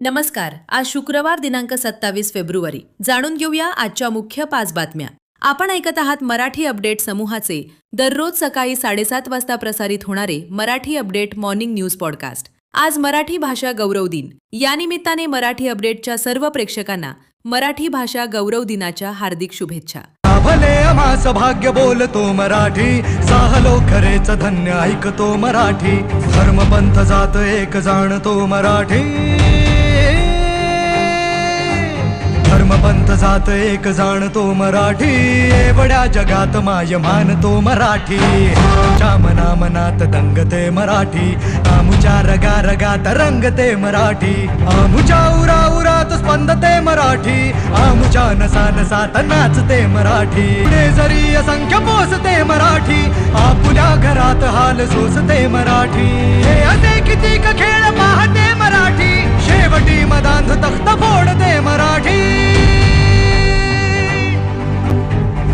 नमस्कार. आज शुक्रवार दिनांक 27 फेब्रुवारी. जाणून घेऊया आजच्या मुख्य 5 बातम्या. आपण ऐकत आहात मराठी अपडेट समूहाचे दररोज सकाळी 7:30 वाजता प्रसारित होणारे Marathi update morning news podcast. आज मराठी भाषा गौरव दिन. या निमित्ताने मराठी अपडेटच्या सर्व प्रेक्षकांना मराठी भाषा गौरव दिनाच्या हार्दिक शुभेच्छा. भले आम्हास भाग्य बोलतो मराठी, साहलो खरेच धन्य ऐकतो मराठी, धर्मपंथ जात एक जाणतो मराठी, धर्मपंथ जात एक जाणतो मराठी, एवढ्या जगात माय मानतो मराठी, आमच्या मना मनात दंगते मराठी, आमुच्या रगा रगात रंगते मराठी, आमुच्या उरा उरात स्पंदते मराठी, आमुच्या नसा नसात नाचते मराठी, पुढे जरी असंख्य पोसते मराठी, आपुल्या घरात हाल सोसते मराठी, हे असे किती खेळ पाहते मराठी, शेवटी मदांध तख्त फोडते मराठी,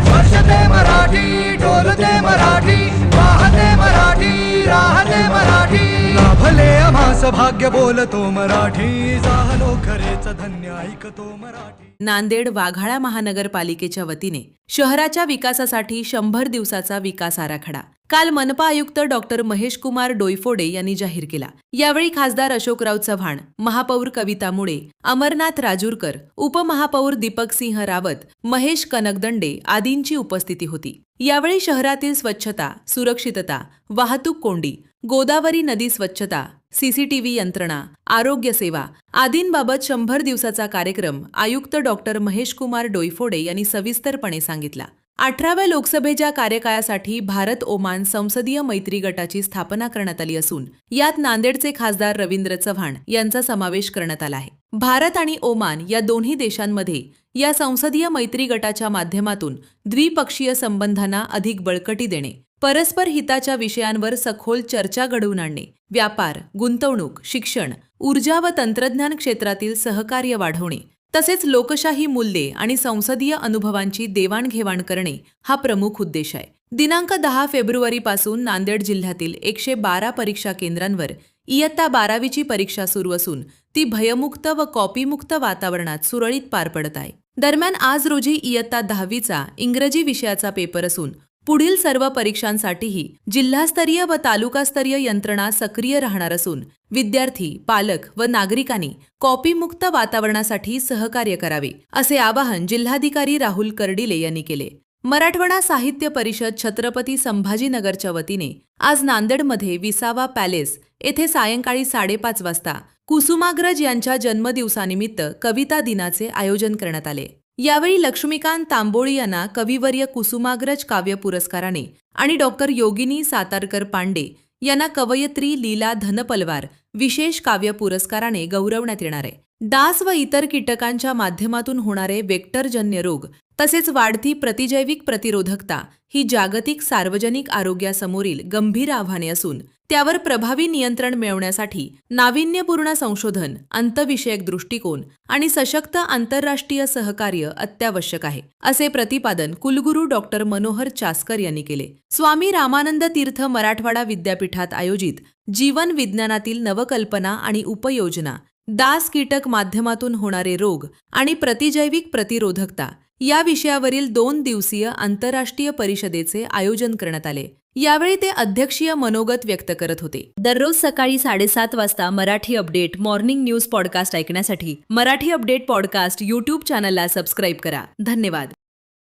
वर्षते मराठी, डोलते मराठी, वाहते मराठी, राहते मराठी, लाभले आम्हास भाग्य बोलतो मराठी, जाहलो खरेच धन्य ऐकतो मराठी. नांदेड वाघाळा महानगरपालिकेच्या वतीने शहराच्या विकासासाठी 100 दिवसाचा विकास आराखडा काल मनपा आयुक्त डॉक्टर महेश कुमार डोईफोडे यांनी जाहीर केला. यावेळी खासदार अशोकराव चव्हाण, महापौर कविता मुळे, अमरनाथ राजूरकर, उपमहापौर दीपक सिंह रावत, महेश कनकदंडे आदींची उपस्थिती होती. यावेळी शहरातील स्वच्छता, सुरक्षितता, वाहतूक कोंडी, गोदावरी नदी स्वच्छता, सीसीटीव्ही यंत्रणा, आरोग्य सेवा आदींबाबत 100 दिवसाचा कार्यक्रम आयुक्त डॉक्टर महेश कुमार डोईफोडे यांनी सविस्तरपणे सांगितला. 18व्या लोकसभेच्या कार्यकाळासाठी भारत ओमान संसदीय मैत्री गटाची स्थापना करण्यात आली असून यात नांदेडचे खासदार रवींद्र चव्हाण यांचा समावेश करण्यात आला आहे. भारत आणि ओमान या दोन्ही देशांमध्ये या संसदीय मैत्री गटाच्या माध्यमातून द्विपक्षीय संबंधांना अधिक बळकटी देणे, परस्पर हिताच्या विषयांवर सखोल चर्चा घडवून आणणे, व्यापार, गुंतवणूक, शिक्षण, ऊर्जा व तंत्रज्ञान क्षेत्रातील सहकार्य वाढवणे, तसेच लोकशाही मूल्ये आणि संसदीय अनुभवांची देवाणघेवाण करणे हा प्रमुख उद्देश आहे. दिनांक 10 फेब्रुवारीपासून नांदेड जिल्ह्यातील 112 परीक्षा केंद्रांवर इयत्ता 12वीची परीक्षा सुरू असून ती भयमुक्त व कॉपीमुक्त वातावरणात सुरळीत पार पडत आहे. दरम्यान आज रोजी इयत्ता 10वीचा इंग्रजी विषयाचा पेपर असून पुढील सर्व परीक्षांसाठीही जिल्हास्तरीय व तालुकास्तरीय यंत्रणा सक्रिय राहणार असून विद्यार्थी, पालक व नागरिकांनी कॉपीमुक्त वातावरणासाठी सहकार्य करावे, असे आवाहन जिल्हाधिकारी राहुल कर्डिले यांनी केले. मराठवाडा साहित्य परिषद छत्रपती संभाजीनगरच्या वतीने आज नांदेडमध्ये विसावा पॅलेस येथे सायंकाळी 5:30 वाजता कुसुमाग्रज यांच्या जन्मदिवसानिमित्त कविता दिनाचे आयोजन करण्यात आले. यावेळी लक्ष्मीकांत तांबोळी यांना कविवर्य कुसुमाग्रज काव्य पुरस्काराने आणि डॉक्टर योगिनी सातारकर पांडे यांना कवयित्री लीला धनपलवार विशेष काव्य पुरस्काराने गौरवण्यात येणार आहे. डास व इतर कीटकांच्या माध्यमातून होणारे वेक्टरजन्य रोग तसेच वाढती प्रतिजैविक प्रतिरोधकता ही जागतिक सार्वजनिक आरोग्यासमोरील गंभीर आव्हाने असून त्यावर प्रभावी नियंत्रण मिळवण्यासाठी नाविन्यपूर्ण संशोधन, अंतविषयक दृष्टिकोन आणि सशक्त आंतरराष्ट्रीय सहकार्य अत्यावश्यक आहे, असे प्रतिपादन कुलगुरू डॉक्टर मनोहर चास्कर यांनी केले. स्वामी रामानंद तीर्थ मराठवाडा विद्यापीठात आयोजित जीवन विज्ञानातील नवकल्पना आणि उपयोजना, डास कीटक माध्यमातून होणारे रोग आणि प्रतिजैविक प्रतिरोधकता या विषयावरील 2 दिवसीय आंतरराष्ट्रीय परिषदेचे आयोजन करण्यात आले. यावेळी ते अध्यक्षीय मनोगत व्यक्त करत होते. दररोज सकाळी 7:30 वाजता Marathi update morning news podcast ऐकण्यासाठी मराठी अपडेट पॉडकास्ट YouTube चॅनलला सबस्क्राईब करा. धन्यवाद.